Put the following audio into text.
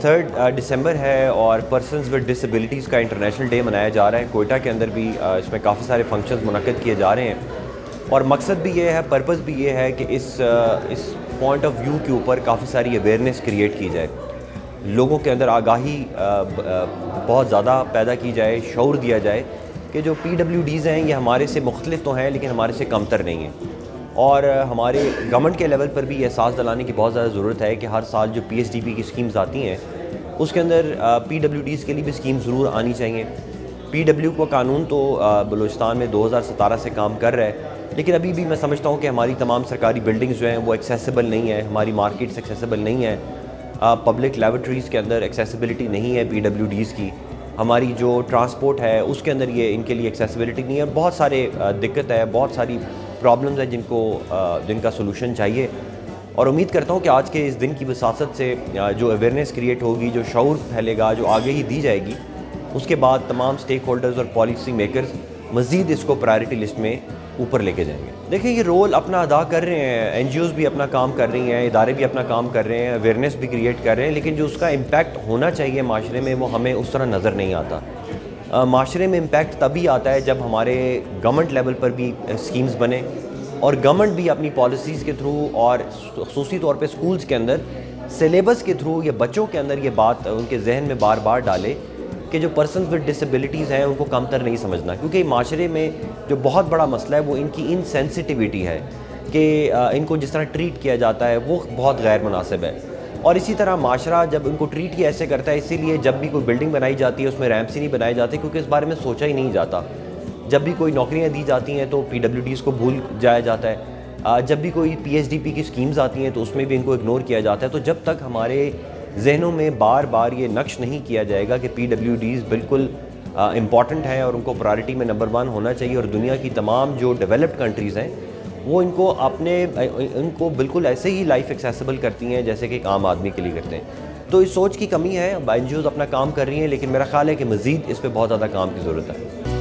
3 دسمبر ہے اور persons with disabilities کا انٹرنیشنل ڈے منایا جا رہا ہے. کوئٹہ کے اندر بھی اس میں کافی سارے فنکشنز منعقد کیے جا رہے ہیں اور مقصد بھی یہ ہے, پرپز بھی یہ ہے کہ اس پوائنٹ آف ویو کے اوپر کافی ساری اویئرنیس کریٹ کی جائے, لوگوں کے اندر آگاہی بہت زیادہ پیدا کی جائے, شعور دیا جائے کہ جو PWDs ہیں یہ ہمارے سے مختلف تو ہیں لیکن ہمارے سے کمتر نہیں ہیں. اور ہمارے گورنمنٹ کے لیول پر بھی احساس دلانے کی بہت زیادہ ضرورت ہے کہ ہر سال جو PSDP کی اسکیمز آتی ہیں اس کے اندر PWDs کے لیے بھی اسکیم ضرور آنی چاہیے. PW کا قانون تو بلوچستان میں 2017 سے کام کر رہا ہے, لیکن ابھی بھی میں سمجھتا ہوں کہ ہماری تمام سرکاری بلڈنگز جو ہیں وہ ایکسیسیبل نہیں ہیں, ہماری مارکیٹس ایکسیسیبل نہیں ہیں, پبلک لیبارٹریز کے اندر ایکسیسیبلٹی نہیں ہے PWDs کی, ہماری جو ٹرانسپورٹ ہے اس کے اندر یہ ان کے لیے ایکسیسیبلٹی نہیں ہے. بہت سارے دقت ہے, بہت ساری پرابلمز ہیں جن کا سلوشن چاہیے. اور امید کرتا ہوں کہ آج کے اس دن کی وساطت سے جو اویئرنیس کریٹ ہوگی, جو شعور پھیلے گا, جو آگے ہی دی جائے گی, اس کے بعد تمام سٹیک ہولڈرز اور پالیسی میکرز مزید اس کو پرائرٹی لسٹ میں اوپر لے کے جائیں گے. دیکھیں یہ رول اپنا ادا کر رہے ہیں, NGOs بھی اپنا کام کر رہی ہیں, ادارے بھی اپنا کام کر رہے ہیں, اویئرنیس بھی کریٹ کر رہے ہیں, لیکن جو اس کا امپیکٹ ہونا چاہیے معاشرے میں وہ ہمیں اس طرح نظر نہیں آتا. معاشرے میں امپیکٹ تبھی آتا ہے جب ہمارے گورنمنٹ لیول پر بھی اسکیمز بنے اور گورنمنٹ بھی اپنی پالیسیز کے تھرو اور خصوصی طور پہ اسکولز کے اندر سلیبس کے تھرو یا بچوں کے اندر یہ بات ان کے ذہن میں بار بار ڈالے کہ جو پرسنز ود ڈسیبلٹیز ہیں ان کو کمتر نہیں سمجھنا, کیونکہ معاشرے میں جو بہت بڑا مسئلہ ہے وہ ان کی انسینسٹیوٹی ہے کہ ان کو جس طرح ٹریٹ کیا جاتا ہے وہ بہت غیر مناسب ہے. اور اسی طرح معاشرہ جب ان کو ٹریٹ ہی ایسے کرتا ہے, اسی لیے جب بھی کوئی بلڈنگ بنائی جاتی ہے اس میں ریمپس ہی نہیں بنائے جاتے کیونکہ اس بارے میں سوچا ہی نہیں جاتا. جب بھی کوئی نوکریاں دی جاتی ہیں تو PWDs کو بھول جایا جاتا ہے, جب بھی کوئی PSDP کی اسکیمز آتی ہیں تو اس میں بھی ان کو اگنور کیا جاتا ہے. تو جب تک ہمارے ذہنوں میں بار بار یہ نقش نہیں کیا جائے گا کہ PWDs بالکل امپورٹنٹ ہیں اور ان کو پرائرٹی میں نمبر 1 ہونا چاہیے, اور دنیا کی تمام جو ڈیولپڈ کنٹریز ہیں وہ ان کو بالکل ایسے ہی لائف ایکسیسیبل کرتی ہیں جیسے کہ ایک عام آدمی کے لیے کرتے ہیں. تو اس سوچ کی کمی ہے, NGOs اپنا کام کر رہی ہیں, لیکن میرا خیال ہے کہ مزید اس پہ بہت زیادہ کام کی ضرورت ہے.